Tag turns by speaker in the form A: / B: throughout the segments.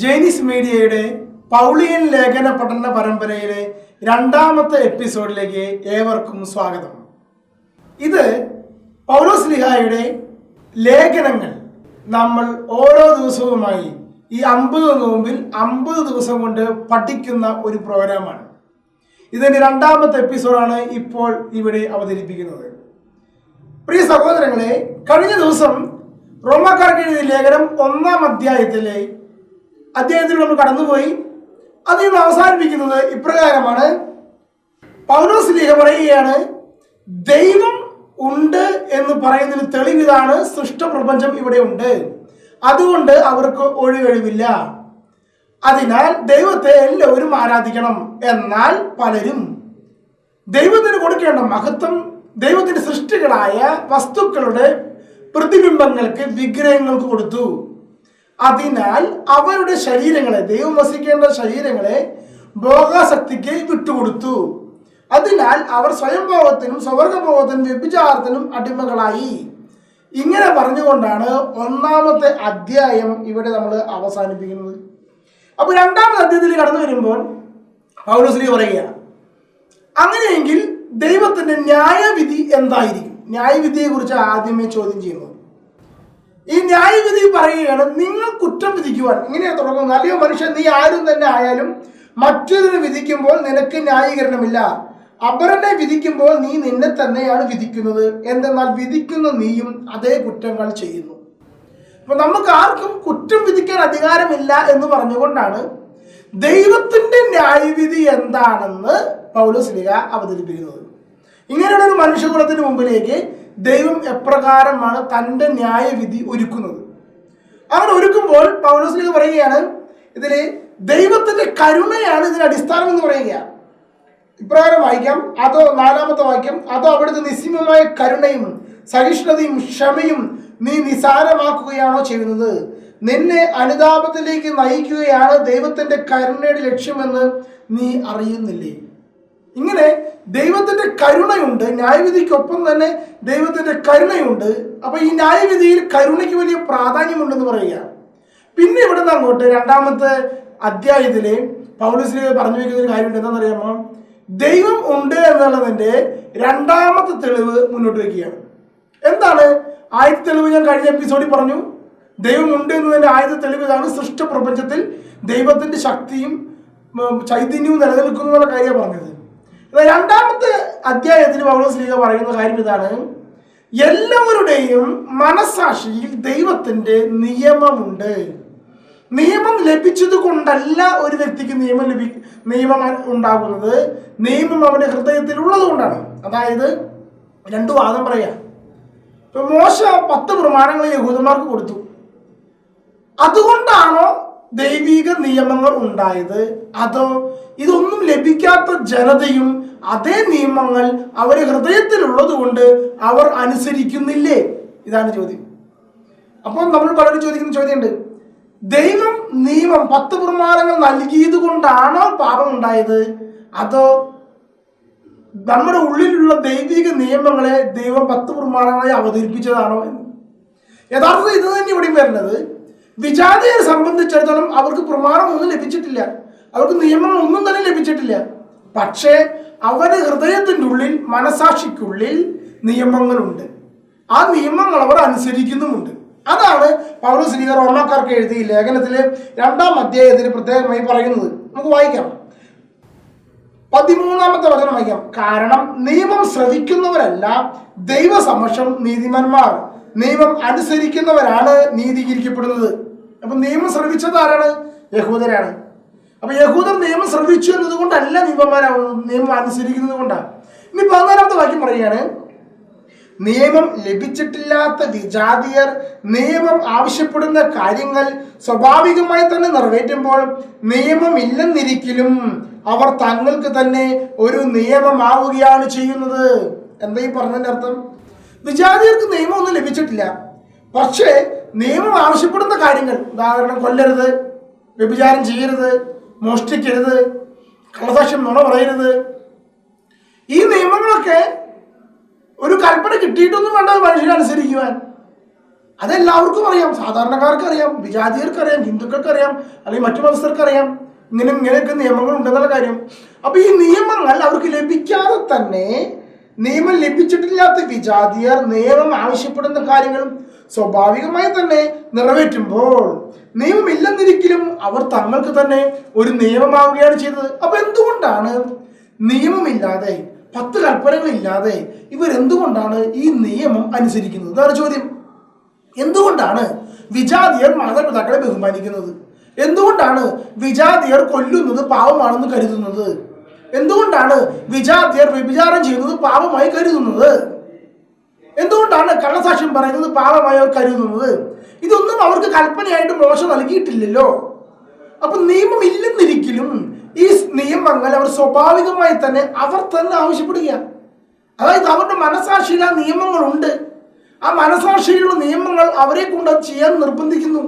A: ജൈനിസ് മീഡിയയുടെ പൗളിയൻ ലേഖന പഠന പരമ്പരയിലെ രണ്ടാമത്തെ എപ്പിസോഡിലേക്ക് ഏവർക്കും സ്വാഗതം. ഇത് പൗലോസ്ലീഹായുടെ ലേഖനങ്ങൾ നമ്മൾ ഓരോ ദിവസവുമായി ഈ 50 നോമ്പിൽ 50 ദിവസം കൊണ്ട് പഠിക്കുന്ന ഒരു പ്രോഗ്രാമാണ്. ഇതിൻ്റെ രണ്ടാമത്തെ എപ്പിസോഡാണ് ഇപ്പോൾ ഇവിടെ അവതരിപ്പിക്കുന്നത്. പ്രിയ സഹോദരങ്ങളെ, കഴിഞ്ഞ ദിവസം റോമാക്കാർക്ക് എഴുതിയ ലേഖനം 1-ാം അധ്യായത്തിൽ നമ്മൾ കടന്നുപോയി. അതിൽ നിന്ന് അവസാനിപ്പിക്കുന്നത് ഇപ്രകാരമാണ്. പൗലോസ്ലീഹ പറയുകയാണ്, ദൈവം ഉണ്ട് എന്ന് പറയുന്നതിന് തെളിവിതാണ് സൃഷ്ടപ്രപഞ്ചം ഇവിടെ ഉണ്ട്, അതുകൊണ്ട് അവർക്ക് ഒഴികഴിവില്ല. അതിനാൽ ദൈവത്തെ എല്ലാവരും ആരാധിക്കണം. എന്നാൽ പലരും ദൈവത്തിന് കൊടുക്കേണ്ട മഹത്വം ദൈവത്തിന്റെ സൃഷ്ടികളായ വസ്തുക്കളുടെ പ്രതിബിംബങ്ങൾക്ക്, വിഗ്രഹങ്ങൾക്ക് കൊടുത്തു. അതിനാൽ അവരുടെ ശരീരങ്ങളെ, ദൈവം വസിക്കേണ്ട ശരീരങ്ങളെ ഭോഗാസക്തിക്ക് വിട്ടുകൊടുത്തു. അതിനാൽ അവർ സ്വയംഭോഗത്തിനും സ്വവർഗഭോഗത്തിനും വ്യഭിചാരത്തിനും അടിമകളായി. ഇങ്ങനെ പറഞ്ഞുകൊണ്ടാണ് 1-ാമത്തെ അധ്യായം ഇവിടെ നമ്മൾ അവസാനിപ്പിക്കുന്നത്. അപ്പോൾ 2-ാമത്തെ അധ്യായത്തിൽ കടന്നു വരുമ്പോൾ പൗലോസ്ലീഹ പറയുക, അങ്ങനെയെങ്കിൽ ദൈവത്തിന്റെ ന്യായവിധി എന്തായിരിക്കും? ന്യായവിധിയെ കുറിച്ച് ആദ്യമേ ചോദ്യം ചെയ്യുന്നത്. ഈ ന്യായവിധി പറയുകയാണ്, നിങ്ങൾ കുറ്റം വിധിക്കുവാൻ ഇങ്ങനെയാണ് തുടങ്ങുന്നത്. അല്ലയോ മനുഷ്യൻ, നീ ആരും തന്നെ ആയാലും മറ്റൊരു വിധിക്കുമ്പോൾ നിനക്ക് ന്യായീകരണമില്ല. അപരനെ വിധിക്കുമ്പോൾ നീ നിന്നെ തന്നെയാണ് വിധിക്കുന്നത്. എന്തെന്നാൽ വിധിക്കുന്ന നീയും അതേ കുറ്റങ്ങൾ ചെയ്യുന്നു. അപ്പൊ നമുക്ക് ആർക്കും കുറ്റം വിധിക്കാൻ അധികാരമില്ല എന്ന് പറഞ്ഞുകൊണ്ടാണ് ദൈവത്തിന്റെ ന്യായവിധി എന്താണെന്ന് പൗലോസ്ലീഹ അവതരിപ്പിക്കുന്നത്. ഇങ്ങനെയുള്ള ഒരു മനുഷ്യകുലത്തിന് മുമ്പിലേക്ക് ദൈവം എപ്രകാരമാണ് തൻ്റെ ന്യായവിധി ഒരുക്കുന്നത്. അങ്ങനെ ഒരുക്കുമ്പോൾ പൗലോസ്ലീഹ പറയുകയാണ്, ഇതിൽ ദൈവത്തിന്റെ കരുണയാണ് ഇതിന് അടിസ്ഥാനം എന്ന് പറയുകയാണ്. ഇപ്രകാരം വായിക്കാം. അതോ 4-ാമത്തെ വാക്യം, അതോ അവിടുത്തെ നിസ്സീമമായ കരുണയും സഹിഷ്ണുതയും ക്ഷമയും നീ നിസാരമാക്കുകയാണോ ചെയ്യുന്നത്? നിന്നെ അനുതാപത്തിലേക്ക് നയിക്കുകയാണ് ദൈവത്തിന്റെ കരുണയുടെ ലക്ഷ്യമെന്ന് നീ അറിയുന്നില്ലേ? ഇങ്ങനെ ദൈവത്തിന്റെ കരുണയുണ്ട്, ന്യായവിധിക്കൊപ്പം തന്നെ ദൈവത്തിന്റെ കരുണയുണ്ട്. അപ്പൊ ഈ ന്യായവിധിയിൽ കരുണയ്ക്ക് വലിയ പ്രാധാന്യമുണ്ടെന്ന് പറയുക. പിന്നെ ഇവിടെ നിന്ന് അങ്ങോട്ട് 2-ാമത്തെ അധ്യായത്തില് പൗലോസ്ലീഹ പറഞ്ഞു വയ്ക്കുന്ന ഒരു കാര്യമുണ്ട്. എന്താണെന്നറിയാമോ? ദൈവം ഉണ്ട് എന്നുള്ളതിന്റെ 2-ാമത്തെ തെളിവ് മുന്നോട്ട് വയ്ക്കുകയാണ്. എന്താണ് ആദ്യത്തെ തെളിവ്? ഞാൻ കഴിഞ്ഞ എപ്പിസോഡിൽ പറഞ്ഞു, ദൈവം ഉണ്ട് എന്നതിന്റെ ആദ്യത്തെ തെളിവ് ഇതാണ്. സൃഷ്ടപ്രപഞ്ചത്തിൽ ദൈവത്തിന്റെ ശക്തിയും ചൈതന്യവും നിലനിൽക്കുന്നു എന്നുള്ള കാര്യമാണ് പറഞ്ഞത്. 2-ാമത്തെ അധ്യായത്തിൽ പൗലോസ്ലീഹ പറയുന്ന കാര്യം ഇതാണ്, എല്ലാവരുടെയും മനസ്സാക്ഷിയിൽ ദൈവത്തിന്റെ നിയമമുണ്ട്. നിയമം ലഭിച്ചത് കൊണ്ടല്ല ഒരു വ്യക്തിക്ക് നിയമം ഉണ്ടാകുന്നത്, നിയമം അവന്റെ ഹൃദയത്തിൽ ഉള്ളത് കൊണ്ടാണ്. അതായത് 2 വാദം പറയാം. ഇപ്പൊ മോശ 10 പ്രമാണങ്ങൾ യഹൂദന്മാർക്ക് കൊടുത്തു, അതുകൊണ്ടാണോ ദൈവിക നിയമങ്ങൾ ഉണ്ടായത്? അതോ ഇതൊന്നും ലഭിക്കാത്ത ജനതയും അതേ നിയമങ്ങൾ അവരെ ഹൃദയത്തിലുള്ളത് കൊണ്ട് അവർ അനുസരിക്കുന്നില്ലേ? ഇതാണ് ചോദ്യം. അപ്പോൾ നമ്മൾ പലരും ചോദിക്കുന്ന ചോദ്യമുണ്ട്, ദൈവം നിയമം 10 പ്രമാണങ്ങൾ നൽകിയത് കൊണ്ടാണോ പാപം ഉണ്ടായത്? അതോ നമ്മുടെ ഉള്ളിലുള്ള ദൈവിക നിയമങ്ങളെ ദൈവം 10 പ്രമാണങ്ങളെ അവതരിപ്പിച്ചതാണോ എന്ന്? യഥാർത്ഥത്തിൽ ഇത് തന്നെ ഇവിടെയും വരുന്നത്. വിജാതിയെ സംബന്ധിച്ചിടത്തോളം അവർക്ക് പ്രമാണം ഒന്നും ലഭിച്ചിട്ടില്ല, അവർക്ക് നിയമങ്ങൾ ഒന്നും തന്നെ ലഭിച്ചിട്ടില്ല. പക്ഷേ അവരുടെ ഹൃദയത്തിൻ്റെ ഉള്ളിൽ, മനസാക്ഷിക്കുള്ളിൽ നിയമങ്ങളുണ്ട്. ആ നിയമങ്ങൾ അവർ അനുസരിക്കുന്നുമുണ്ട്. അതാണ് പൗലോസ്ലീഹ റോമാക്കാർക്ക് എഴുതിയ ലേഖനത്തിലെ 2-ാം അധ്യായത്തിൽ പ്രത്യേകമായി പറയുന്നത്. നമുക്ക് വായിക്കാം. 13-ാമത്തെ വചനം വായിക്കാം. കാരണം നിയമം ശ്രവിക്കുന്നവരല്ല ദൈവസമക്ഷം നീതിമാന്മാർ, നിയമം അനുസരിക്കുന്നവരാണ് നീതീകരിക്കപ്പെടുന്നത്. അപ്പൊ നിയമം ശ്രവിച്ചത് ആരാണ്? യഹൂദരാണ്. അപ്പൊ യഹൂദർ നിയമം ശ്രവിച്ചു എന്നതുകൊണ്ടല്ല നീതിമാന്മാരാവുന്നത്, നിയമം അനുസരിക്കുന്നത് കൊണ്ടാണ്. ഇനി 14-ാമത്തെ വാക്യം പറയുകയാണ്, നിയമം ലഭിച്ചിട്ടില്ലാത്ത വിജാതിയർ നിയമം ആവശ്യപ്പെടുന്ന കാര്യങ്ങൾ സ്വാഭാവികമായി തന്നെ നിറവേറ്റുമ്പോൾ നിയമം ഇല്ലെന്നിരിക്കലും അവർ തങ്ങൾക്ക് തന്നെ ഒരു നിയമമാവുകയാണ് ചെയ്യുന്നത്. എന്താ ഈ പറഞ്ഞതിന്റെ അർത്ഥം? വിജാതിയർക്ക് നിയമം ഒന്നും ലഭിച്ചിട്ടില്ല, പക്ഷേ നിയമം ആവശ്യപ്പെടുന്ന കാര്യങ്ങൾ, ഉദാഹരണം കൊല്ലരുത്, വ്യഭിചാരം ചെയ്യരുത്, മോഷ്ടിക്കരുത്, കള്ളസാക്ഷ്യം നുണ പറയരുത്, ഈ നിയമങ്ങളൊക്കെ ഒരു കൽപ്പന കിട്ടിയിട്ടൊന്നും വേണ്ട മനുഷ്യനെ അനുസരിക്കുവാൻ. അതെല്ലാവർക്കും അറിയാം, സാധാരണക്കാർക്ക് അറിയാം, വിജാതിയർക്ക് അറിയാം, ഹിന്ദുക്കൾക്ക് അറിയാം, അല്ലെങ്കിൽ മറ്റു മതസ്ഥർക്ക് അറിയാം ഇങ്ങനെയൊക്കെ നിയമങ്ങൾ ഉണ്ടെന്നുള്ള കാര്യം. അപ്പൊ ഈ നിയമങ്ങൾ അവർക്ക് ലഭിക്കാതെ തന്നെ നിയമം ലഭിച്ചിട്ടില്ലാത്ത വിജാതിയർ നിയമം ആവശ്യപ്പെടുന്ന കാര്യങ്ങൾ സ്വാഭാവികമായി തന്നെ നിറവേറ്റുമ്പോൾ നിയമമില്ലെന്നിരിക്കലും അവർ തങ്ങൾക്ക് തന്നെ ഒരു നിയമമാവുകയാണ് ചെയ്തത്. അപ്പൊ എന്തുകൊണ്ടാണ് നിയമമില്ലാതെ 10 കൽപ്പനകളില്ലാതെ ഇവരെന്തുകൊണ്ടാണ് ഈ നിയമം അനുസരിക്കുന്നത്? ഇതാണ് ചോദ്യം. എന്തുകൊണ്ടാണ് വിജാതിയർ മാതാപിതാക്കളെ ബഹുമാനിക്കുന്നത്? എന്തുകൊണ്ടാണ് വിജാതിയർ കൊല്ലുന്നത് പാപമാണെന്ന് കരുതുന്നത്? എന്തുകൊണ്ടാണ് വിജാതിയർ വ്യഭിചാരം ചെയ്യുന്നത് പാപമായി കരുതുന്നത്? എന്തുകൊണ്ടാണ് കള്ളസാക്ഷ്യം പറയുന്നത് പാപമായി അവർ കരുതുന്നത്? ഇതൊന്നും അവർക്ക് കൽപ്പനയായിട്ട് മോശ നൽകിയിട്ടില്ലല്ലോ. അപ്പൊ നിയമം ഇല്ലെന്നിരിക്കലും ഈ നിയമങ്ങൾ അവർ സ്വാഭാവികമായി തന്നെ അവർ തന്നെ ആവശ്യപ്പെടുക. അതായത് അവരുടെ മനസാക്ഷിയിൽ ആ നിയമങ്ങളുണ്ട്. ആ മനസാക്ഷിയിലുള്ള നിയമങ്ങൾ അവരെ കൊണ്ട് അത് ചെയ്യാൻ നിർബന്ധിക്കുന്നു.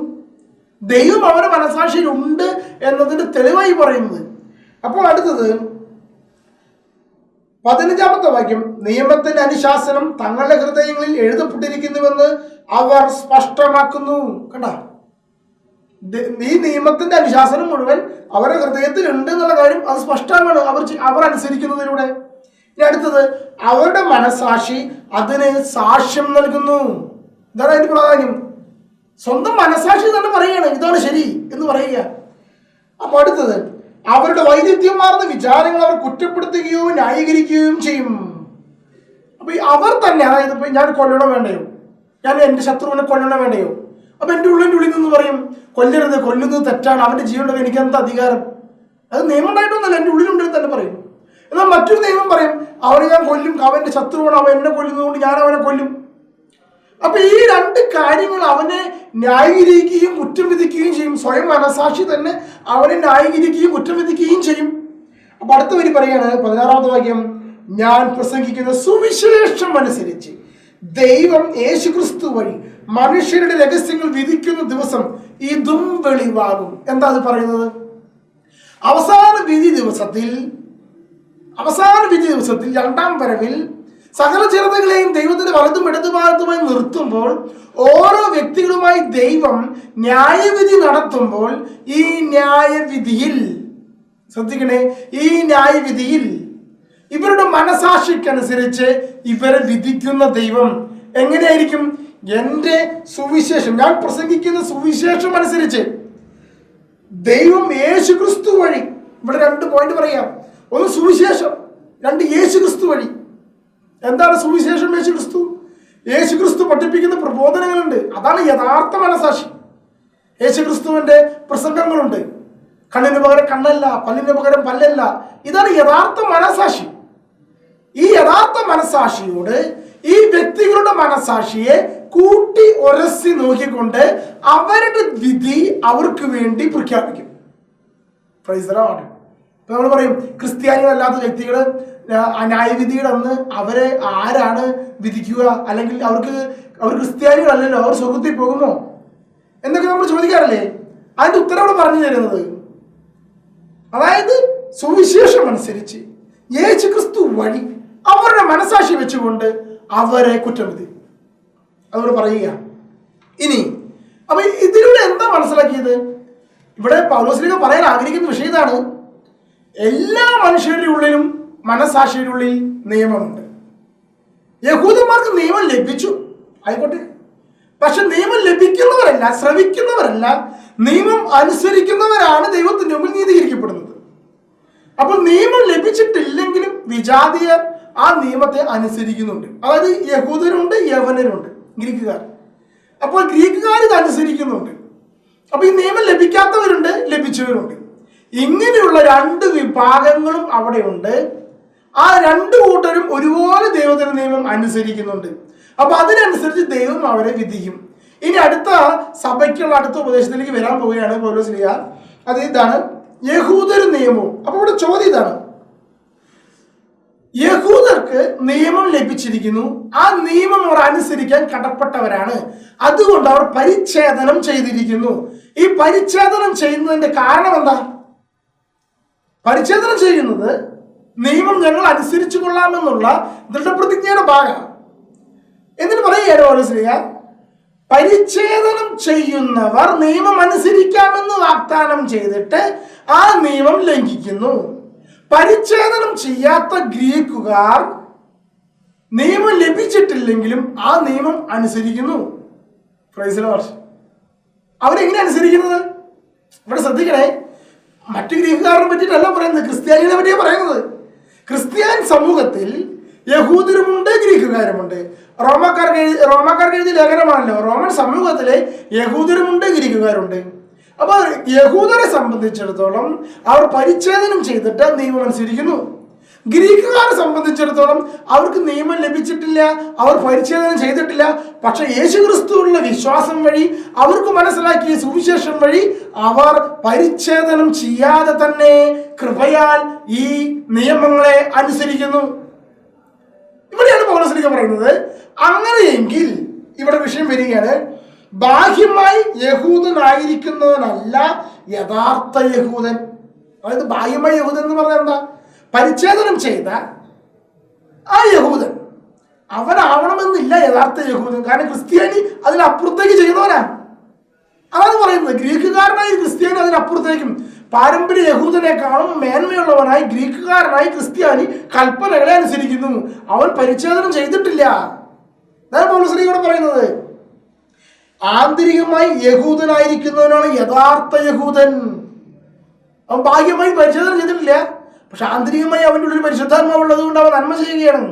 A: ദൈവം അവരുടെ മനസാക്ഷിയിൽ ഉണ്ട് എന്നതിന്റെ തെളിവായി പറയുന്നത്. അപ്പോൾ അടുത്തത് 15-ാമത്തെ വാക്യം, നിയമത്തിന്റെ അനുശാസനം തങ്ങളുടെ ഹൃദയങ്ങളിൽ എഴുതപ്പെട്ടിരിക്കുന്നുവെന്ന് അവർ സ്പഷ്ടമാക്കുന്നു. കണ്ട, ഈ നിയമത്തിന്റെ അനുശാസനം മുഴുവൻ അവരുടെ ഹൃദയത്തിൽ ഉണ്ട് എന്നുള്ള കാര്യം അത് സ്പഷ്ടമാണ് അവർ അനുസരിക്കുന്നതിലൂടെ. ഇനി അടുത്തത്, അവരുടെ മനസാക്ഷി അതിന് സാക്ഷ്യം നൽകുന്നു. ഇതാണ് അതിന്റെ പ്രാധാന്യം. സ്വന്തം മനസാക്ഷി തന്നെ പറയുകയാണ് ഇതാണ് ശരി എന്ന് പറയുക. അപ്പൊ അടുത്തത്, അവരുടെ വൈരുദ്ധ്യമാർന്ന വിചാരങ്ങൾ അവർ കുറ്റപ്പെടുത്തുകയോ ന്യായീകരിക്കുകയും ചെയ്യും. അപ്പൊ അവർ തന്നെ, അതായത് ഇപ്പൊ ഞാൻ കൊല്ലണോ വേണ്ടയോ, ഞാൻ എന്റെ ശത്രുവിനെ കൊല്ലണോ വേണ്ടയോ, അപ്പൊ എന്റെ ഉള്ളിൽ നിന്ന് പറയും കൊല്ലരുത്, കൊല്ലുന്നത് തെറ്റാണ്, അവന്റെ ജീവനുണ്ടെങ്കിൽ എനിക്ക് എന്താ അധികാരം? അത് നിയമം ഉണ്ടായിട്ടൊന്നുമല്ല, എന്റെ ഉള്ളിലുണ്ടെങ്കിൽ തന്നെ പറയും. എന്നാൽ മറ്റൊരു നിയമം പറയും അവനെ ഞാൻ കൊല്ലും, അവന്റെ ശത്രുവാണ്, അവൻ എന്നെ കൊല്ലുന്നതുകൊണ്ട് ഞാൻ അവനെ കൊല്ലും. അപ്പൊ ഈ 2 കാര്യങ്ങൾ അവനെ ന്യായീകരിക്കുകയും കുറ്റം വിധിക്കുകയും ചെയ്യും. സ്വയം മനസാക്ഷി തന്നെ അവനെ ന്യായീകരിക്കുകയും കുറ്റം വിധിക്കുകയും ചെയ്യും. അപ്പൊ അടുത്ത വരി പറയാണ് 16-ാമത്തെ വാക്യം, ഞാൻ പ്രസംഗിക്കുന്ന സുവിശേഷം അനുസരിച്ച് ദൈവം യേശുക്രിസ്തു വഴി മനുഷ്യരുടെ രഹസ്യങ്ങൾ വിധിക്കുന്ന ദിവസം ഇതും വെളിവാകും. എന്താ അത് പറയുന്നത്? അവസാന വിധി ദിവസത്തിൽ 2-ാം വരവിൽ സകല ജനതകളെയും ദൈവത്തിന്റെ വലതും ഇടതുഭാഗത്തുമായി നിർത്തുമ്പോൾ ഓരോ വ്യക്തികളുമായി ദൈവം ന്യായവിധി നടത്തുമ്പോൾ ഈ ന്യായവിധിയിൽ, ശ്രദ്ധിക്കണേ, ഈ ന്യായവിധിയിൽ ഇവരുടെ മനസാക്ഷിക്കനുസരിച്ച് ഇവരെ വിധിക്കുന്ന ദൈവം എങ്ങനെയായിരിക്കും? എൻ്റെ സുവിശേഷം, ഞാൻ പ്രസംഗിക്കുന്ന സുവിശേഷം അനുസരിച്ച് ദൈവം യേശുക്രിസ്തു വഴി, ഇവിടെ 2 പോയിന്റ് പറയാം. ഒന്ന് സുവിശേഷം, 2 യേശുക്രിസ്തു വഴി. എന്താണ് സുവിശേഷം? യേശുക്രിസ്തു പഠിപ്പിക്കുന്ന പ്രബോധനങ്ങളുണ്ട്, അതാണ് യഥാർത്ഥ മനസാക്ഷി. യേശുക്രിസ്തുവിന്റെ പ്രസംഗങ്ങളുണ്ട്, കണ്ണിന് പകരം കണ്ണല്ല, പല്ലിന് പകരം പല്ലല്ല. ഇതാണ് യഥാർത്ഥ മനസാക്ഷി. ഈ യഥാർത്ഥ മനസാക്ഷിയോട് ഈ വ്യക്തികളുടെ മനസാക്ഷിയെ കൂട്ടി ഉരസി നോക്കിക്കൊണ്ട് അവരുടെ വിധി അവർക്ക് വേണ്ടി പ്രഖ്യാപിക്കും. Praise the Lord. ഇപ്പൊ നമ്മൾ പറയും ക്രിസ്ത്യാനികളല്ലാത്ത വ്യക്തികൾ ന്യായവിധിയുടെ അന്ന് അവരെ ആരാണ് വിധിക്കുക? അല്ലെങ്കിൽ അവർ ക്രിസ്ത്യാനികളല്ലല്ലോ, അവർ സ്വർഗത്തിൽ പോകുമോ എന്നൊക്കെ നമ്മൾ ചോദിക്കാറില്ലേ? അതിന്റെ ഉത്തരവ് പറഞ്ഞു തരുന്നത്, അതായത് സുവിശേഷം അനുസരിച്ച് യേശുക്രിസ്തു വഴി അവരുടെ മനസാക്ഷി വെച്ചുകൊണ്ട് അവരെ കുറ്റം വിധി അവർ പറയുക. ഇനി അപ്പൊ ഇതിലൂടെ എന്താ മനസ്സിലാക്കിയത്? ഇവിടെ പൗലോസ് പറയാൻ ആഗ്രഹിക്കുന്ന വിഷയം ഇതാണ്. എല്ലാ മനുഷ്യരുടെ ഉള്ളിലും മനസാക്ഷിയുടെ ഉള്ളിൽ നിയമമുണ്ട്. യഹൂദന്മാർക്ക് നിയമം ലഭിച്ചു, ആയിക്കോട്ടെ. പക്ഷെ നിയമം ലഭിക്കുന്നവരല്ല, ശ്രവിക്കുന്നവരല്ല, നിയമം അനുസരിക്കുന്നവരാണ് ദൈവത്തിന്റെ മുമ്പിൽ നീതീകരിക്കപ്പെടുന്നത്. അപ്പോൾ നിയമം ലഭിച്ചിട്ടില്ലെങ്കിലും വിജാതിയർ ആ നിയമത്തെ അനുസരിക്കുന്നുണ്ട്. അതായത് യഹൂദരുണ്ട്, യവനരുണ്ട്, ഗ്രീക്കുകാർ. അപ്പോൾ ഗ്രീക്കുകാർ ഇത് അനുസരിക്കുന്നുണ്ട്. അപ്പൊ ഈ നിയമം ലഭിക്കാത്തവരുണ്ട്, ലഭിച്ചവരുണ്ട്. ഇങ്ങനെയുള്ള 2 വിഭാഗങ്ങളും അവിടെ ഉണ്ട്. ആ 2 കൂട്ടരും ഒരുപോലെ ദൈവത്തിന്റെ നിയമം അനുസരിക്കുന്നുണ്ട്. അപ്പൊ അതിനനുസരിച്ച് ദൈവം അവരെ വിധിക്കും. ഇനി അടുത്ത സഭയ്ക്കുള്ള അടുത്ത ഉപദേശത്തിലേക്ക് വരാൻ പോവുകയാണ് പൗലോസ് ശ്ലീഹ. അത് ഇതാണ്, യഹൂദർ നിയമവും. അപ്പൊ ഇവിടെ ചോദ്യം ഇതാണ്, യഹൂദർക്ക് നിയമം ലഭിച്ചിരിക്കുന്നു, ആ നിയമം അവർ അനുസരിക്കാൻ കടപ്പെട്ടവരാണ്, അതുകൊണ്ട് അവർ പരിച്ഛേദനം ചെയ്തിരിക്കുന്നു. ഈ പരിച്ഛേദനം ചെയ്യുന്നതിന്റെ കാരണം എന്താ? പരിച്ഛേദനം ചെയ്യുന്നത് നിയമം ഞങ്ങൾ അനുസരിച്ചു കൊള്ളാമെന്നുള്ള ദൃഢപ്രതിജ്ഞയുടെ ഭാഗമാണ്. എന്നിട്ട് പറയുകയാണ് പൗലോസ് ശ്ലീഹ, പരിച്ഛേദനം ചെയ്യുന്നവർ നിയമം അനുസരിക്കാമെന്ന് വാഗ്ദാനം ചെയ്തിട്ട് ആ നിയമം ലംഘിക്കുന്നു. പരിച്ഛേദനം ചെയ്യാത്ത ഗ്രീക്കുകാർ നിയമം ലഭിച്ചിട്ടില്ലെങ്കിലും ആ നിയമം അനുസരിക്കുന്നു. Praise the Lord. അവരെങ്ങനെ അനുസരിക്കുന്നത്? ഇവിടെ ശ്രദ്ധിക്കണേ, മറ്റു ഗ്രീക്കുകാരെ പറ്റിയിട്ടല്ല പറയുന്നത്, ക്രിസ്ത്യാനികളെ പറ്റിയാണ് പറയുന്നത്. ക്രിസ്ത്യാനി സമൂഹത്തിൽ യഹൂദരുമുണ്ട്, ഗ്രീക്കുകാരുമുണ്ട്. റോമാക്കാർക്ക് എഴുതിയ ലേഖനമാണല്ലോ. റോമൻ സമൂഹത്തിലെ യഹൂദരുമുണ്ട്, ഗ്രീക്കുകാരുണ്ട്. അപ്പോൾ യഹൂദരെ സംബന്ധിച്ചിടത്തോളം അവർ പരിച്ഛേദനം ചെയ്തിട്ട് നിയമം അനുസരിക്കുന്നു. ഗ്രീക്കുകാരെ സംബന്ധിച്ചിടത്തോളം അവർക്ക് നിയമം ലഭിച്ചിട്ടില്ല, അവർ പരിച്ഛേദനം ചെയ്തിട്ടില്ല. പക്ഷെ യേശുക്രിസ്തുവിലുള്ള വിശ്വാസം വഴി അവർക്ക് മനസ്സിലാക്കിയ സുവിശേഷം വഴി അവർ പരിച്ഛേദനം ചെയ്യാതെ തന്നെ കൃപയാൽ ഈ നിയമങ്ങളെ അനുസരിക്കുന്നു. ഇവിടെയാണ് പൗലോസ് പറയുന്നത്. അങ്ങനെയെങ്കിൽ ഇവിടെ വിഷയം വരികയാണ്, ബാഹ്യമായി യഹൂദനായിരിക്കുന്നവനല്ല യഥാർത്ഥ യഹൂദൻ. അതായത് ബാഹ്യമായി യഹൂദൻ എന്ന് പറഞ്ഞാൽ എന്താ? പരിച്ഛേദനം ചെയ്ത ആ യഹൂദൻ അവനാവണമെന്നില്ല യഥാർത്ഥ യഹൂദൻ. കാരണം ക്രിസ്ത്യാനി അതിനപ്പുറത്തേക്ക് ചെയ്യുന്നവനാ. അതാണ് പറയുന്നത്. ഗ്രീക്കുകാരനായി ക്രിസ്ത്യാനി അതിനപ്പുറത്തേക്കും പാരമ്പര്യ യഹൂദനേക്കാളും മേന്മയുള്ളവനായി ഗ്രീക്കുകാരനായി ക്രിസ്ത്യാനി കൽപ്പനകളെ അനുസരിക്കുന്നു. അവൻ പരിച്ഛേദനം ചെയ്തിട്ടില്ല. അതാണ് പൗലോസ് ഇവിടെ പറയുന്നത്. ആന്തരികമായി യഹൂദനായിരിക്കുന്നവനാണ് യഥാർത്ഥ യഹൂദൻ. അവൻ ബാഹ്യമായി പരിച്ഛേദനം ചെയ്തിട്ടില്ല, പക്ഷെ ആന്തരികമായി അവൻ്റെ ഉള്ളിൽ പരിശുദ്ധാത്മാവുള്ളത് കൊണ്ട് അവൻ നന്മ ചെയ്യുകയാണ്.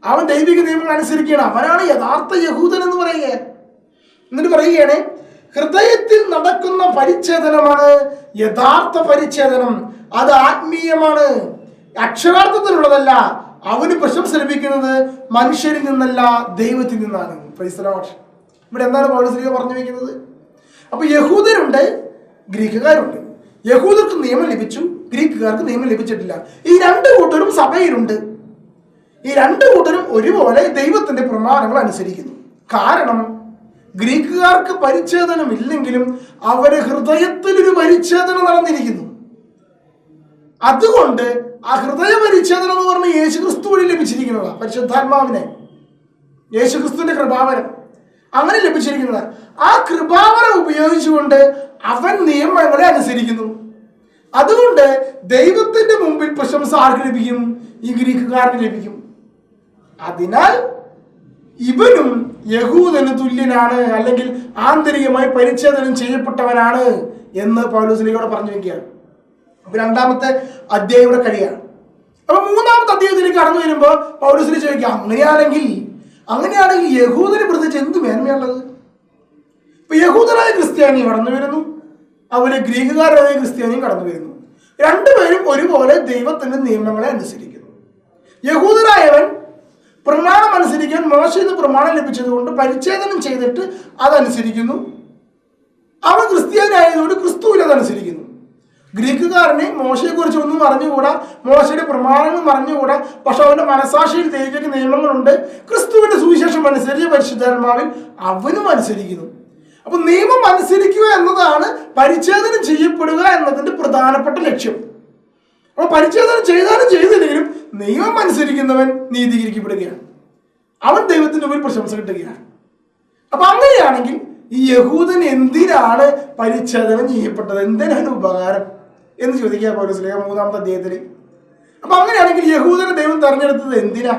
A: അവൻ ദൈവിക നിയമങ്ങൾ അനുസരിക്കുകയാണ്. അവനാണ് യഥാർത്ഥ യഹൂദൻ എന്ന് പറയുക. എന്നിട്ട് പറയുകയാണ്, ഹൃദയത്തിൽ നടക്കുന്ന പരിച്ഛേദനമാണ് യഥാർത്ഥ പരിച്ഛേദനം. അത് ആത്മീയമാണ്, അക്ഷരാർത്ഥത്തിലുള്ളതല്ല. അവന് പ്രശംസ ലഭിക്കുന്നത് മനുഷ്യരിൽ നിന്നല്ല, ദൈവത്തിൽ നിന്നാണ്. Praise the Lord. ഇവിടെ എന്താണ് പൗലോസ് പറഞ്ഞു വയ്ക്കുന്നത്? അപ്പൊ യഹൂദരുണ്ട്, ഗ്രീക്കുകാരുണ്ട്. യഹൂദർക്ക് നിയമം ലഭിച്ചു, ഗ്രീക്കുകാർക്ക് നിയമം ലഭിച്ചിട്ടില്ല. ഈ രണ്ടു കൂട്ടരും സഭയിലുണ്ട്. ഈ രണ്ടു കൂട്ടരും ഒരുപോലെ ദൈവത്തിന്റെ പ്രമാണങ്ങൾ അനുസരിക്കുന്നു. കാരണം ഗ്രീക്കുകാർക്ക് പരിച്ഛേദനം ഇല്ലെങ്കിലും അവര് ഹൃദയത്തിൽ ഒരു പരിച്ഛേദനം നടന്നിരിക്കുന്നു. അതുകൊണ്ട് ആ ഹൃദയ പരിച്ഛേദനം എന്ന് പറഞ്ഞാൽ യേശുക്രിസ്തു വഴി ലഭിച്ചിരിക്കുന്നതാണ്. പരിശുദ്ധാത്മാവിനെ, യേശുക്രിസ്തുവിന്റെ കൃപാവരം അങ്ങനെ ലഭിച്ചിരിക്കുന്നത്. ആ കൃപാവരം ഉപയോഗിച്ചുകൊണ്ട് അവൻ നിയമങ്ങളെ അനുസരിക്കുന്നു. അതുകൊണ്ട് ദൈവത്തിന്റെ മുമ്പിൽ പ്രശംസ ആർക്ക് ലഭിക്കും? ഈ ഗ്രീക്കുകാരന് ലഭിക്കും. അതിനാൽ ഇവനും യഹൂദന് തുല്യനാണ്, അല്ലെങ്കിൽ ആന്തരികമായി പരിച്ഛേദനം ചെയ്യപ്പെട്ടവനാണ് എന്ന് പൗലോസ് ഇവിടെ പറഞ്ഞു വെക്കുകയാണ്. അപ്പൊ രണ്ടാമത്തെ അധ്യായം ഇവിടെ കഴിയാണ്. അപ്പൊ മൂന്നാമത്തെ അധ്യായത്തിലേക്ക് കടന്നു വരുമ്പോൾ പൗലോസിനെ ചോദിക്കുക, അങ്ങനെയാണെങ്കിൽ യഹൂദനെ പ്രത്യേകിച്ച് എന്ത് മേന്മയുള്ളത്? ഇപ്പൊ യഹൂദനായ ക്രിസ്ത്യാനി കടന്നു വരുന്നു, അതുപോലെ ഗ്രീക്കുകാരായ ക്രിസ്ത്യാനിയും കടന്നു വരുന്നു. രണ്ടുപേരും ഒരുപോലെ ദൈവത്തിന്റെ നിയമങ്ങളെ അനുസരിക്കുന്നു. യഹൂദനായവൻ പ്രമാണം അനുസരിക്കാൻ മോശയിൽ നിന്ന് പ്രമാണം ലഭിച്ചതുകൊണ്ട് പരിച്ഛേദനം ചെയ്തിട്ട് അതനുസരിക്കുന്നു. അവൻ ക്രിസ്ത്യാനി ആയതുകൊണ്ട് ക്രിസ്തുവിൽ അതനുസരിക്കുന്നു. ഗ്രീക്കുകാരനെ മോശയെക്കുറിച്ച് ഒന്നും അറിഞ്ഞുകൂടാ, മോശയുടെ പ്രമാണങ്ങൾ അറിഞ്ഞുകൂടാ, പക്ഷെ അവന്റെ മനസാക്ഷിയിൽ ദൈവിക നിയമങ്ങളുണ്ട്. ക്രിസ്തുവിന്റെ സുവിശേഷം അനുസരിച്ച് പരിശുദ്ധാത്മാവിൽ അവനും അനുസരിക്കുന്നു. അപ്പൊ നിയമം അനുസരിക്കുക എന്നതാണ് പരിച്ഛേദനം ചെയ്യപ്പെടുക എന്നതിന്റെ പ്രധാനപ്പെട്ട ലക്ഷ്യം. അപ്പൊ പരിച്ഛേദനം ചെയ്താലും ചെയ്തില്ലെങ്കിലും നിയമം അനുസരിക്കുന്നവൻ നീതീകരിക്കപ്പെടുകയാണ്, അവൻ ദൈവത്തിന്റെ മുമ്പിൽ പ്രശംസ കിട്ടുകയാണ്. അപ്പൊ അങ്ങനെയാണെങ്കിൽ ഈ യഹൂദൻ എന്തിനാണ് പരിച്ഛേദനം ചെയ്യപ്പെട്ടത്, എന്തിനാണ് ഉപകാരം എന്ന് ചോദിക്കുക പൗലോസ് മൂന്നാമത്തെ അധ്യായത്തിൽ. അപ്പൊ അങ്ങനെയാണെങ്കിൽ യഹൂദനെ ദൈവം തെരഞ്ഞെടുത്തത് എന്തിനാ?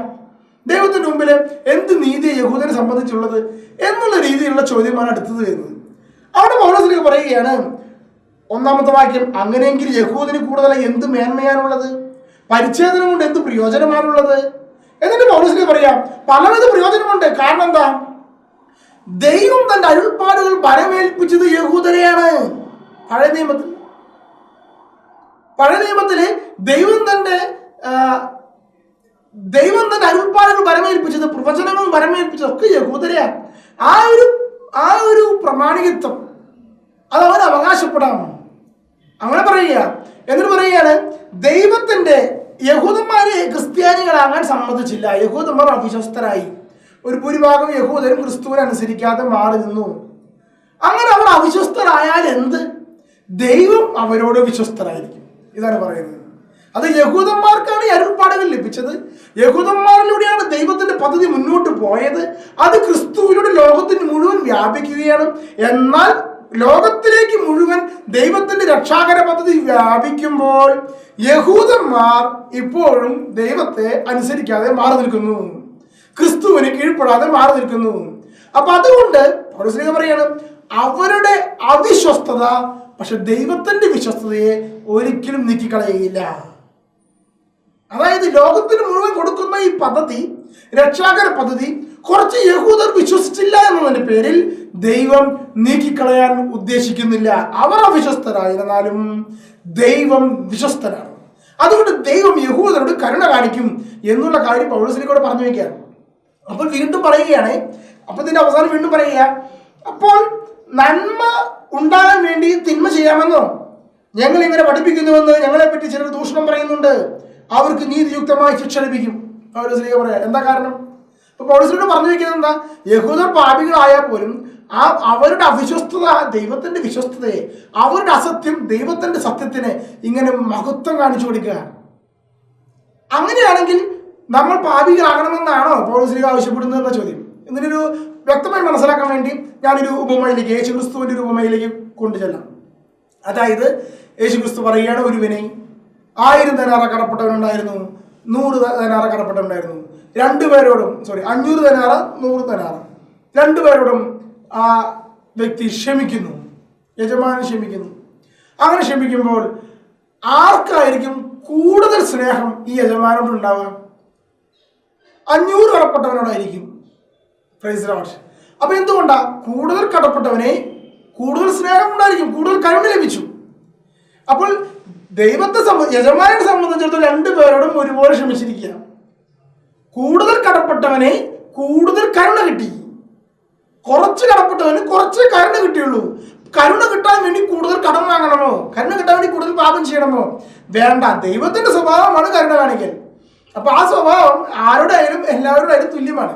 A: ദൈവത്തിന്റെ മുമ്പിൽ എന്ത് നീതിയെ യഹൂദനെ സംബന്ധിച്ചുള്ളത് എന്നുള്ള രീതിയിലുള്ള ചോദ്യമാണ് അടുത്തത് വരുന്നത്. അവിടെ പൗലോസ് പറയുകയാണ്, ഒന്നാമത്തെ വാക്യം, അങ്ങനെയെങ്കിൽ യഹൂദന് കൂടുതലായി എന്ത് മേന്മയാണുള്ളത്, പരിച്ഛേദനം കൊണ്ട് എന്ത് പ്രയോജനമാണുള്ളത്? എന്നിട്ട് പൗലോസ് പറയാം, പലവിധ പ്രയോജനമുണ്ട്. കാരണം എന്താ? ദൈവം തന്റെ അരുൾപ്പാടുകൾ പരമേൽപ്പിച്ചത് യഹൂദരെയാണ്. പഴയ നിയമത്തില് ദൈവം തന്റെ അരുൾപ്പാടുകൾ പരമേൽപ്പിച്ചത്, പ്രവചനങ്ങൾ പരമേൽപ്പിച്ചത് ഒക്കെ യഹൂദരെയാണ്. ആ ഒരു പ്രമാണികത്വം അത് അവന് അവകാശപ്പെടാം. അങ്ങനെ പറയുക. എന്നിട്ട് പറയുകയാണ്, ദൈവത്തിന്റെ യഹൂദന്മാരെ ക്രിസ്ത്യാനികളാകാൻ സമ്മതിച്ചില്ല. യഹൂദന്മാർ അവിശ്വസ്തരായി. ഒരു ഭൂരിഭാഗം യഹൂദരും ക്രിസ്തുവിനെ അനുസരിക്കാതെ മാറി നിന്നു. അങ്ങനെ അവർ അവിശ്വസ്തരായാൽ എന്ത്? ദൈവം അവരോട് വിശ്വസ്തരായിരിക്കും. ഇതാണ് പറയുന്നത്. അത് യഹൂദന്മാർക്കാണ് ഈ അരുൾപ്പാടുകൾ ലഭിച്ചത്. യഹൂദന്മാരിലൂടെയാണ് ദൈവത്തിന്റെ പദ്ധതി മുന്നോട്ട് പോയത്. അത് ക്രിസ്തുവിലൂടെ ലോകത്തിന് മുഴുവൻ വ്യാപിക്കുകയാണ്. എന്നാൽ ലോകത്തിലേക്ക് മുഴുവൻ ദൈവത്തിന്റെ രക്ഷാകര പദ്ധതി വ്യാപിക്കുമ്പോൾ യഹൂദന്മാർ ഇപ്പോഴും ദൈവത്തെ അനുസരിക്കാതെ മാറി നിൽക്കുന്നു, ക്രിസ്തുവിന് കീഴ്പ്പെടാതെ മാറി നിൽക്കുന്നു. അപ്പൊ അതുകൊണ്ട് പൗലോസ് പറയാണ്, അവരുടെ അവിശ്വസ്തത പക്ഷെ ദൈവത്തിന്റെ വിശ്വസ്തതയെ ഒരിക്കലും നീക്കിക്കളയുകയില്ല. അതായത് ലോകത്തിന് മുഴുവൻ കൊടുക്കുന്ന ഈ പദ്ധതി, രക്ഷാകര പദ്ധതി, കുറച്ച് യഹൂദർ വിശ്വസിച്ചില്ല എന്നതിന്റെ പേരിൽ ദൈവം നീക്കിക്കളയാൻ ഉദ്ദേശിക്കുന്നില്ല. അവർ അവിശ്വസ്തരായിരുന്നാലും ദൈവം വിശ്വസ്തനാണ്. അതുകൊണ്ട് ദൈവം യഹൂദരോട് കരുണ കാണിക്കും എന്നുള്ള കാര്യം പൗലോസിലൂടെ പറഞ്ഞു വയ്ക്കുകയാണ്. അപ്പോൾ വീണ്ടും പറയുകയാണ്, അപ്പൊ ഇതിന്റെ അവസാനം വീണ്ടും പറയുക, അപ്പോൾ നന്മ ഉണ്ടാകാൻ വേണ്ടി തിന്മ ചെയ്യാമെന്നോ ഞങ്ങൾ ഇങ്ങനെ പഠിപ്പിക്കുന്നുവെന്ന് ഞങ്ങളെ പറ്റി ചിലർ ദൂഷണം പറയുന്നുണ്ട്, അവർക്ക് നീതിയുക്തമായി ശിക്ഷ ലഭിക്കും. പൗലോസ് പറയാ എന്താ കാരണം? അപ്പൊ പൗലോസിനോട് പറഞ്ഞു വെക്കുന്നത് എന്താ? യഹൂദർ പാപികളായാൽ പോലും അവരുടെ അവിശ്വസ്തത ദൈവത്തിന്റെ വിശ്വസ്തതയെ, അവരുടെ അസത്യം ദൈവത്തിന്റെ സത്യത്തിന് ഇങ്ങനെ മഹത്വം കാണിച്ചു കൊടുക്കുക. അങ്ങനെയാണെങ്കിൽ നമ്മൾ പാപികളാകണമെന്നാണോ പൗലോസ് ആവശ്യപ്പെടുന്നത് എന്ന ചോദ്യം. ഇതിനൊരു വ്യക്തമായി മനസ്സിലാക്കാൻ വേണ്ടി ഞാനൊരു ഉപമയിലേക്ക്, യേശുക്രിസ്തുവിന്റെ ഒരു ഉപമയിലേക്ക് കൊണ്ടുചെല്ലാം. അതായത് യേശുക്രിസ്തു പറയുകയാണ്, ഒരുവനെ 1000 ധനാറ കടപ്പെട്ടവനുണ്ടായിരുന്നു, 100 ധനാറ കടപ്പെട്ടവനുണ്ടായിരുന്നു. 500 ധനാറ 100 ധനാറ രണ്ടുപേരോടും ആ വ്യക്തി ക്ഷമിക്കുന്നു, യജമാനൻ ക്ഷമിക്കുന്നു. അങ്ങനെ ക്ഷമിക്കുമ്പോൾ ആർക്കായിരിക്കും കൂടുതൽ സ്നേഹം ഈ യജമാനോട് ഉണ്ടാവുക? 500 കടപ്പെട്ടവനോടായിരിക്കും. Praise the Lord. അപ്പൊ എന്തുകൊണ്ടാ? കൂടുതൽ കടപ്പെട്ടവനെ കൂടുതൽ സ്നേഹം ഉണ്ടായിരിക്കും, കൂടുതൽ കരുണ ലഭിച്ചു. അപ്പോൾ ദൈവത്തെ യജമാനെ സംബന്ധിച്ചിടത്തോളം രണ്ടുപേരോടും ഒരുപോലെ ക്ഷമിച്ചിരിക്കുക. കൂടുതൽ കടപ്പെട്ടവനെ കൂടുതൽ കരുണ കിട്ടി, കുറച്ച് കടപ്പെട്ടവന് കുറച്ച് കരുണ കിട്ടിയുള്ളൂ. കരുണ കിട്ടാൻ വേണ്ടി കൂടുതൽ കടം വാങ്ങണമോ? കരുണ കിട്ടാൻ വേണ്ടി കൂടുതൽ പാപം ചെയ്യണമോ? വേണ്ട. ദൈവത്തിന്റെ സ്വഭാവമാണ് കരുണ കാണിക്കൽ. അപ്പൊ ആ സ്വഭാവം ആരുടെ ആയാലും എല്ലാവരുടെ ആയാലും തുല്യമാണ്.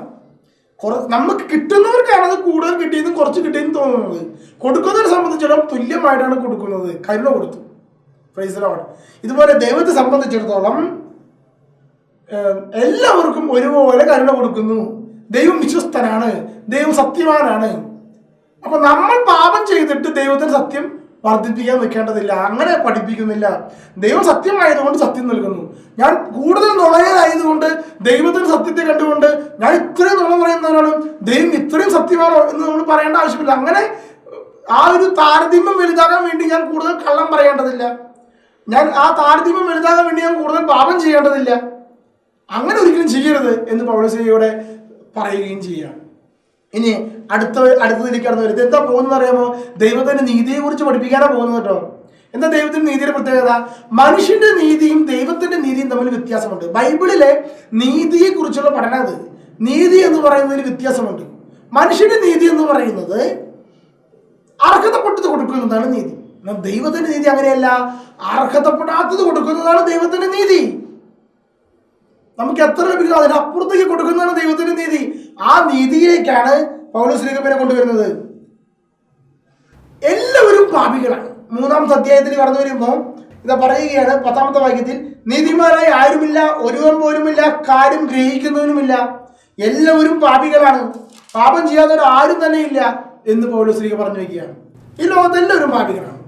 A: നമുക്ക് കിട്ടുന്നവർക്കാണത് കൂടുതൽ കിട്ടിയതും കുറച്ച് കിട്ടിയതും തോന്നുന്നത്. കൊടുക്കുന്നവരെ സംബന്ധിച്ചിടത്തോളം തുല്യമായിട്ടാണ് കൊടുക്കുന്നത്. കരുണ കൊടുത്തു. Praise the Lord. ഇതുപോലെ ദൈവത്തെ സംബന്ധിച്ചിടത്തോളം എല്ലാവർക്കും ഒരുപോലെ കരുണ കൊടുക്കുന്നു. ദൈവം വിശ്വസ്തനാണ്, ദൈവം സത്യവാനാണ്. അപ്പൊ നമ്മൾ പാപം ചെയ്തിട്ട് ദൈവത്തിന് സത്യം വർദ്ധിപ്പിക്കാൻ വെക്കേണ്ടതില്ല, അങ്ങനെ പഠിപ്പിക്കുന്നില്ല. ദൈവം സത്യമായതുകൊണ്ട് സത്യം നൽകുന്നു. ഞാൻ കൂടുതൽ നുണയനായതുകൊണ്ട് ദൈവത്തിന് സത്യത്തെ കണ്ടുകൊണ്ട് ഞാൻ ഇത്രയും നുണ പറയുന്നവരാണ്, ദൈവം ഇത്രയും സത്യമാണോ എന്ന് നമ്മൾ പറയേണ്ട ആവശ്യമില്ല. അങ്ങനെ ആ ഒരു താരതമ്യം വലുതാകാൻ വേണ്ടി ഞാൻ കൂടുതൽ കള്ളം പറയേണ്ടതില്ല. ഞാൻ ആ താരതമ്യം വലുതാകാൻ വേണ്ടി ഞാൻ കൂടുതൽ പാപം ചെയ്യേണ്ടതില്ല. അങ്ങനെ ഒരിക്കലും ചെയ്യരുത് എന്ന് പൗലോസിലൂടെ പറയുകയും ചെയ്യുകയാണ്. ഇനി അടുത്തതിലേക്ക് കടന്നു വരുന്നത് എന്താ പോകുന്നത് അറിയാമോ? ദൈവത്തിന്റെ നീതിയെ കുറിച്ച് പഠിപ്പിക്കാനാണ് പോകുന്നത് കേട്ടോ. എന്താ ദൈവത്തിന്റെ നീതിയുടെ പ്രത്യേകത? മനുഷ്യന്റെ നീതിയും ദൈവത്തിന്റെ നീതിയും തമ്മിൽ വ്യത്യാസമുണ്ട്. ബൈബിളിലെ നീതിയെ കുറിച്ചുള്ള പഠനം അത്. നീതി എന്ന് പറയുന്നതിന് വ്യത്യാസമുണ്ട്. മനുഷ്യന്റെ നീതി എന്ന് പറയുന്നത് അർഹതപ്പെട്ടത് കൊടുക്കുന്നതാണ് നീതി. ദൈവത്തിന്റെ നീതി അങ്ങനെയല്ല, അർഹതപ്പെടാത്തത് കൊടുക്കുന്നതാണ് ദൈവത്തിന്റെ നീതി. നമുക്ക് എത്ര ലഭിക്കും അതിനപ്പുറത്തേക്ക് കൊടുക്കുന്നതാണ് ദൈവത്തിന്റെ നീതി. ആ നീതിയിലേക്കാണ് പൗലോസ് ലേഖകനെ കൊണ്ടുവരുന്നത്. എല്ലാവരും പാപികളാണ്. 3-ാമത്തെ അധ്യായത്തിൽ കടന്നു വരുമ്പോൾ ഇതാ പറയുകയാണ് 10-ാമത്തെ വാക്യത്തിൽ, നീതിമാനായി ആരുമില്ല, ഒരുവൻ പോലുമില്ല, കാര്യം ഗ്രഹിക്കുന്നവനുമില്ല, എല്ലാവരും പാപികളാണ്, പാപം ചെയ്യാത്തവർ ആരും തന്നെ ഇല്ല എന്ന് പൗലോസ് ലേഖകൻ പറഞ്ഞു വയ്ക്കുകയാണ്. ഈ ലോകത്ത് എല്ലാവരും പാപികളാണ്.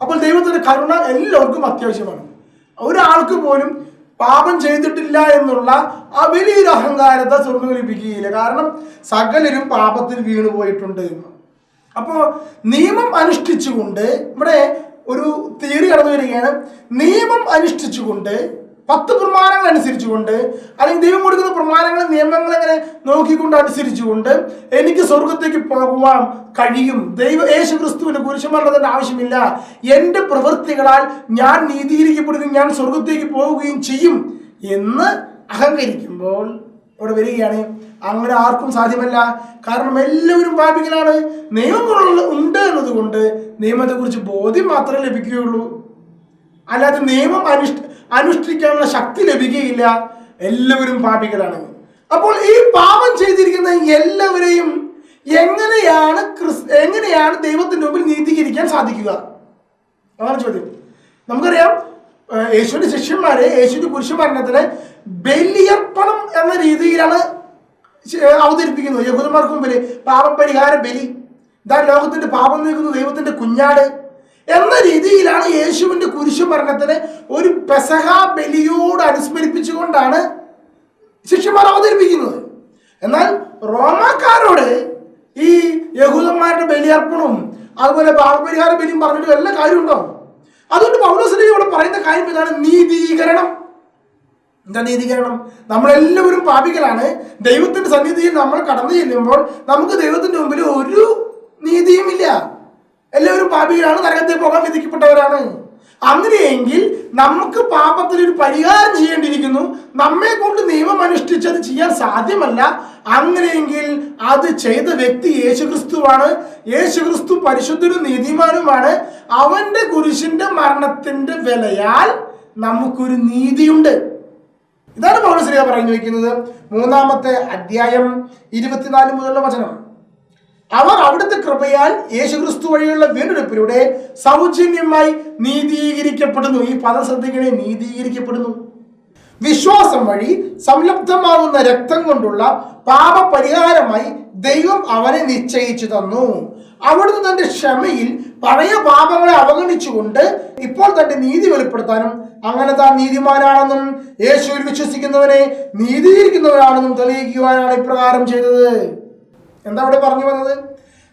A: അപ്പോൾ ദൈവത്തിന്റെ കരുണ എല്ലാവർക്കും അത്യാവശ്യമാണ്. ഒരാൾക്ക് പോലും പാപം ചെയ്തിട്ടില്ല എന്നുള്ള ആ വലിയൊരു അഹങ്കാരത്തെ സ്വർഗ്ഗം ലഭിക്കുകയില്ല. കാരണം സകലരും പാപത്തിൽ വീണു പോയിട്ടുണ്ട്. അപ്പോ നിയമം അനുഷ്ഠിച്ചുകൊണ്ട് ഇവിടെ ഒരു തിയറി കടന്നു വരികയാണ്. നിയമം അനുഷ്ഠിച്ചുകൊണ്ട് 10 പ്രമാണങ്ങൾ അനുസരിച്ചുകൊണ്ട്, അല്ലെങ്കിൽ ദൈവം കൊടുക്കുന്ന പ്രമാണങ്ങൾ നിയമങ്ങൾ എങ്ങനെ നോക്കിക്കൊണ്ട് അനുസരിച്ചുകൊണ്ട് എനിക്ക് സ്വർഗത്തേക്ക് പോകുവാൻ കഴിയും, യേശു ക്രിസ്തുവിന്റെ കുരിശുമരണത്തിന്റെ ആവശ്യമില്ല, എൻ്റെ പ്രവൃത്തികളാൽ ഞാൻ നീതീകരിക്കപ്പെടുകയും ഞാൻ സ്വർഗത്തേക്ക് പോവുകയും ചെയ്യും എന്ന് അഹങ്കരിക്കുമ്പോൾ ഇവിടെ വരികയാണ്. അങ്ങനെ ആർക്കും സാധ്യമല്ല. കാരണം എല്ലാവരും പാപികളാണ്. നിയമങ്ങൾ ഉണ്ട് എന്നതുകൊണ്ട് നിയമത്തെക്കുറിച്ച് ബോധ്യം മാത്രമേ ലഭിക്കുകയുള്ളൂ. അല്ലാതെ നിയമം അനുഷ്ഠിക്കാനുള്ള ശക്തി ലഭിക്കുകയില്ല. എല്ലാവരും പാപികളാണ്. അപ്പോൾ ഈ പാപം ചെയ്തിരിക്കുന്ന എല്ലാവരെയും എങ്ങനെയാണ് ദൈവത്തിന്റെ മുമ്പിൽ നീതീകരിക്കാൻ സാധിക്കുക? അതാണ് ചോദ്യം. നമുക്കറിയാം, യേശുവിന്റെ ശിഷ്യന്മാരെ യേശുവിന്റെ കുരിശുമരണത്തിന് ബലിയർപ്പണം എന്ന രീതിയിലാണ് അവതരിപ്പിക്കുന്നത്. യഹൂദന്മാർക്ക് മുമ്പിൽ പാപപരിഹാര ബലി, ഇതാ ലോകത്തിന്റെ പാപം നീക്കുന്ന ദൈവത്തിന്റെ കുഞ്ഞാട് എന്ന രീതിയിലാണ് യേശുവിന്റെ കുരിശുമരണത്തിന് ഒരു പെസഹ ബലിയോട് അനുസ്മരിപ്പിച്ചുകൊണ്ടാണ് ശിഷ്യന്മാർ അവതരിപ്പിക്കുന്നത്. എന്നാൽ റോമാക്കാരോട് ഈ യഹൂദന്മാരുടെ ബലിയർപ്പണവും അതുപോലെ പാപപരിഹാര ബലിയും പറഞ്ഞിട്ട് വല്ല കാര്യമുണ്ടോ? അതുകൊണ്ട് പൗലോസ് ഇവിടെ പറയുന്ന കാര്യം ഇതാണ്, നീതീകരണം. എന്താ നീതീകരണം? നമ്മളെല്ലാവരും പാപികളാണ്. ദൈവത്തിന്റെ സന്നിധിയിൽ നമ്മൾ കടന്നു ചെല്ലുമ്പോൾ നമുക്ക് ദൈവത്തിന്റെ മുമ്പിൽ ഒരു നീതിയുമില്ല. എല്ലാവരും പാപികളാണ്, നരകത്തിൽ പോകാൻ വിധിക്കപ്പെട്ടവരാണ്. അങ്ങനെയെങ്കിൽ നമുക്ക് പാപത്തിനൊരു പരിഹാരം ചെയ്യേണ്ടിയിരിക്കുന്നു. നമ്മെ കൊണ്ട് നിയമം അനുഷ്ഠിച്ചത് ചെയ്യാൻ സാധ്യമല്ല. അങ്ങനെയെങ്കിൽ അത് ചെയ്ത വ്യക്തി യേശുക്രിസ്തുവാണ്. യേശുക്രിസ്തു പരിശുദ്ധനും നീതിമാനുമാണ്. അവന്റെ കുരിശിന്റെ മരണത്തിന്റെ വിലയാൽ നമുക്കൊരു നീതിയുണ്ട്. ഇതാണ് പൗലോസ് പറഞ്ഞു വയ്ക്കുന്നത്. 3-ാമത്തെ അധ്യായം 24 മുതലുള്ള വചനം. അവർ അവിടുത്തെ കൃപയാൽ യേശുക്രിസ്തു വഴിയുള്ള വീണ്ടെടുപ്പിലൂടെ സൗജന്യമായി നീതീകരിക്കപ്പെടുന്നു. ഈ പദം ശ്രദ്ധിക്കണേ, നീതീകരിക്കപ്പെടുന്നു. വിശ്വാസം വഴി സംലബ്ധമാകുന്ന രക്തം കൊണ്ടുള്ള പാപപരിഹാരമായി ദൈവം അവനെ നിശ്ചയിച്ചു തന്നു. അവിടുന്ന് തന്റെ ക്ഷമയിൽ പഴയ പാപങ്ങളെ അവഗണിച്ചുകൊണ്ട് ഇപ്പോൾ തന്റെ നീതി വെളിപ്പെടുത്താനും അങ്ങനെ താൻ നീതിമാനാണെന്നും യേശുവിൽ വിശ്വസിക്കുന്നവനെ നീതീകരിക്കുന്നവനാണെന്നും തെളിയിക്കുവാനാണ് ഇപ്രകാരം ചെയ്തത്. എന്താ അവിടെ പറഞ്ഞു വന്നത്?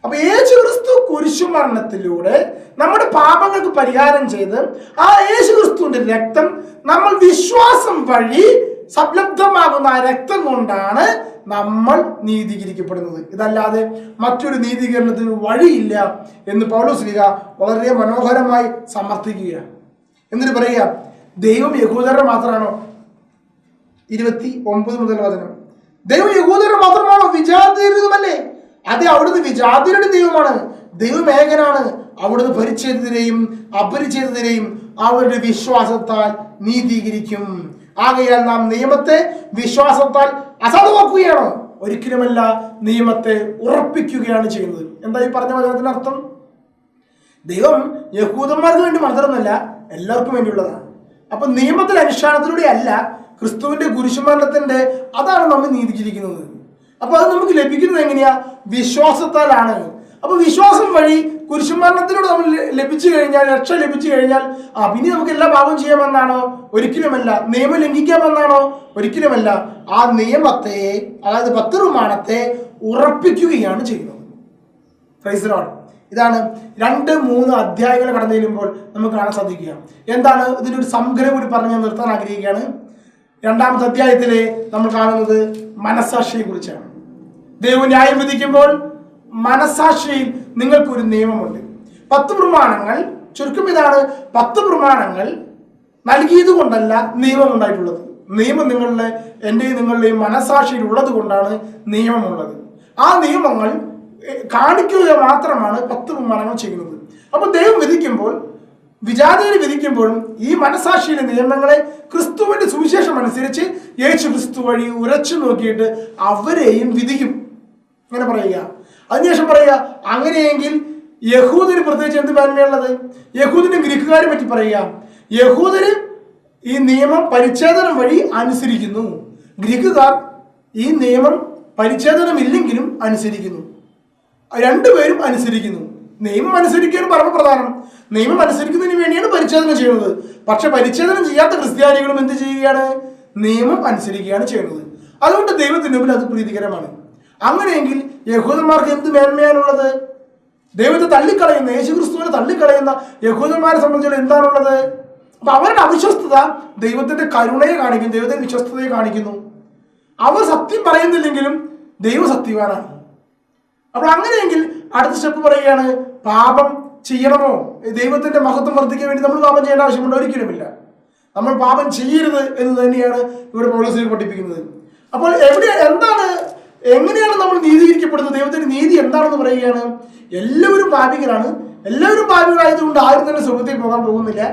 A: അപ്പൊ യേശുക്രിസ്തു കുരിശുമരണത്തിലൂടെ നമ്മുടെ പാപങ്ങൾക്ക് പരിഹാരം ചെയ്ത് ആ യേശുക്രിസ്തുവിന്റെ രക്തം നമ്മൾ വിശ്വാസം വഴി സംലബ്ധമാകുന്ന ആ രക്തം കൊണ്ടാണ് നമ്മൾ നീതീകരിക്കപ്പെടുന്നത്. ഇതല്ലാതെ മറ്റൊരു നീതീകരണത്തിന് വഴിയില്ല എന്ന് പൗലോസ് ശ്ലീഹ വളരെ മനോഹരമായി സമർത്ഥിക്കുകയാണ്. എന്നിട്ട് പറയുക, ദൈവം യഹൂദരുടെ മാത്രമാണോ? 29 മുതൽ വചനം. ദൈവം യഹൂദരുടെ മാത്രമാണോ? വിജാതിരുമല്ലേ? അതെ, അവിടുന്ന് വിജാതിരുടെ ദൈവമാണ്. ദൈവം ഏകനാണ്. അവിടുന്ന് പരിച്ഛേദിതരെയും അപരിച്ഛേദിതരെയും അവരുടെ വിശ്വാസത്താൽ നീതീകരിക്കും. ആകയാൽ നാം നിയമത്തെ വിശ്വാസത്താൽ അസാധുവാക്കുകയാണോ? ഒരിക്കലുമല്ല, നിയമത്തെ ഉറപ്പിക്കുകയാണ് ചെയ്യുന്നത്. എന്താ ഈ പറഞ്ഞ വചനത്തിന്റെ അർത്ഥം? ദൈവം യഹൂദന്മാർക്ക് വേണ്ടി മാത്രമല്ല, എല്ലാവർക്കും വേണ്ടിയുള്ളതാണ്. അപ്പൊ നിയമത്തിന്റെ അനുഷ്ഠാനത്തിലൂടെ അല്ല, ക്രിസ്തുവിന്റെ കുരിശുമരണത്തിന്റെ അതാണ് നമ്മൾ നീതീകരിക്കുന്നത്. അപ്പൊ അത് നമുക്ക് ലഭിക്കുന്നത് എങ്ങനെയാ? വിശ്വാസത്താലാണ്. അപ്പൊ വിശ്വാസം വഴി കുരിശുമരണത്തിലൂടെ നമ്മൾ ലഭിച്ചു കഴിഞ്ഞാൽ, രക്ഷ ലഭിച്ചു കഴിഞ്ഞാൽ പിന്നെ നമുക്ക് എല്ലാ പാപം ചെയ്യാമെന്നാണോ? ഒരിക്കലുമല്ല. നിയമം ലംഘിക്കാമെന്നാണോ? ഒരിക്കലുമല്ല. ആ നിയമത്തെ, അതായത് 10 പ്രമാണത്തെ ഉറപ്പിക്കുകയാണ് ചെയ്യുന്നത്. Praise the Lord. ഇതാണ് 2-3 അധ്യായങ്ങൾ കടന്നു ചെല്ലുമ്പോൾ നമുക്ക് കാണാൻ സാധിക്കുക. എന്താണ് ഇതിന്റെ ഒരു സംഗ്രഹം കൂടി പറഞ്ഞ് ഞാൻ നിർത്താൻ ആഗ്രഹിക്കുകയാണ്. 2-ാമത്തെ അധ്യായത്തിലെ നമ്മൾ കാണുന്നത് മനസാക്ഷിയെ കുറിച്ചാണ്. ദൈവം ന്യായം വിധിക്കുമ്പോൾ മനസാക്ഷിയിൽ നിങ്ങൾക്കൊരു നിയമമുണ്ട്. 10 പ്രമാണങ്ങൾ, ചുരുക്കം ഇതാണ്, 10 പ്രമാണങ്ങൾ നൽകിയത് കൊണ്ടല്ല നിയമം ഉണ്ടായിട്ടുള്ളത്. നിയമം നിങ്ങളുടെ എൻ്റെയും നിങ്ങളുടെയും മനസാക്ഷിയിൽ ഉള്ളത് കൊണ്ടാണ് നിയമമുള്ളത്. ആ നിയമങ്ങൾ കാണിക്കുക മാത്രമാണ് 10 പ്രമാണങ്ങൾ ചെയ്യുന്നത്. അപ്പൊ ദൈവം വിധിക്കുമ്പോൾ, വിജാതിയെ വിധിക്കുമ്പോഴും ഈ മനസാക്ഷിയിലെ നിയമങ്ങളെ ക്രിസ്തുവിന്റെ സുവിശേഷം അനുസരിച്ച് യേശു ക്രിസ്തു വഴി ഉരച്ചു നോക്കിയിട്ട് അവരെയും വിധിക്കും. ഇങ്ങനെ പറയുക. അതിനുശേഷം പറയുക, അങ്ങനെയെങ്കിൽ യഹൂദന് പ്രത്യേകിച്ച് എന്ത് മേന്മയുള്ളത്? യഹൂദിനും ഗ്രീക്കുകാരെ പറ്റി പറയുക. യഹൂദന് ഈ നിയമം പരിച്ഛേദനം വഴി അനുസരിക്കുന്നു. ഗ്രീക്കുകാർ ഈ നിയമം പരിച്ഛേദനമില്ലെങ്കിലും അനുസരിക്കുന്നു. രണ്ടുപേരും അനുസരിക്കുന്നു. നിയമം അനുസരിക്കുകയാണ് പരമപ്രധാനം. നിയമം അനുസരിക്കുന്നതിന് വേണ്ടിയാണ് പരിച്ഛേദനം ചെയ്യുന്നത്. പക്ഷെ പരിച്ഛേദനം ചെയ്യാത്ത ക്രിസ്ത്യാനികളും എന്ത് ചെയ്യുകയാണ്? നിയമം അനുസരിക്കുകയാണ് ചെയ്യുന്നത്. അതുകൊണ്ട് ദൈവത്തിന് മുമ്പിൽ അത് പ്രീതികരമാണ്. അങ്ങനെയെങ്കിൽ യഹൂദന്മാർക്ക് എന്ത് മേന്മയാണുള്ളത്? ദൈവത്തെ തള്ളിക്കളയുന്ന, യേശുക്രിസ്തുവിനെ തള്ളിക്കളയുന്ന യഹൂദന്മാരെ സംബന്ധിച്ചുള്ള എന്താണുള്ളത്? അപ്പൊ അവരുടെ അവിശ്വസ്തത ദൈവത്തിന്റെ കരുണയെ കാണിക്കും, ദൈവത്തിന്റെ വിശ്വസ്തതയെ കാണിക്കുന്നു. അവർ സത്യം പറയുന്നില്ലെങ്കിലും ദൈവം സത്യവാനാണ്. അപ്പോൾ അങ്ങനെയെങ്കിൽ അടുത്ത സ്റ്റെപ്പ് പറയുകയാണ്, പാപം ചെയ്യണമോ? ദൈവത്തിന്റെ മഹത്വം വർദ്ധിക്കാൻ വേണ്ടി നമ്മൾ പാപം ചെയ്യേണ്ട ആവശ്യമുണ്ടോ? ഒരിക്കലുമില്ല. നമ്മൾ പാപം ചെയ്യരുത് എന്ന് തന്നെയാണ് ഇവിടെ പൗലോസ് പഠിപ്പിക്കുന്നത്. അപ്പോൾ എങ്ങനെയാണ് നമ്മൾ നീതീകരിക്കപ്പെടുന്നത്? ദൈവത്തിന്റെ നീതി എന്താണെന്ന് പറയുകയാണ്. എല്ലാവരും പാപികളാണ്. എല്ലാവരും പാപികളായതുകൊണ്ട് ആരും തന്നെ സ്വർഗ്ഗത്തിൽ പോകാൻ പോകുന്നില്ല.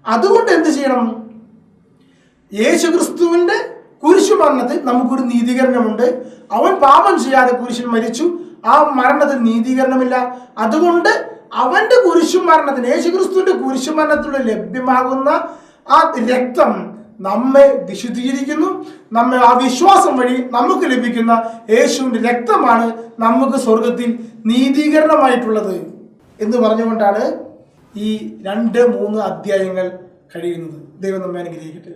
A: അതുകൊണ്ട് എന്ത് ചെയ്യണം? യേശുക്രിസ്തുവിന്റെ കുരിശുമരണത്തിൽ നമുക്കൊരു നീതീകരണമുണ്ട്. അവൻ പാപം ചെയ്യാതെ കുരിശിൽ മരിച്ചു. ആ മരണത്തിൽ നീതീകരണമില്ല. അതുകൊണ്ട് അവന്റെ കുരിശുമരണത്തിന്, യേശുക്രിസ്തുവിന്റെ കുരിശുമരണത്തിലൂടെ ലഭ്യമാകുന്ന ആ രക്തം നമ്മെ വിശുദ്ധീകരിക്കുന്നു. നമ്മെ ആ വിശ്വാസം വഴി നമുക്ക് ലഭിക്കുന്ന യേശുവിൻ്റെ രക്തമാണ് നമുക്ക് സ്വർഗത്തിൽ നീതീകരണമായിട്ടുള്ളത് എന്ന് പറഞ്ഞുകൊണ്ടാണ് ഈ 2-3 അധ്യായങ്ങൾ കഴിയുന്നത്. ദൈവം നമ്മെ അനുഗ്രഹിക്കട്ടെ.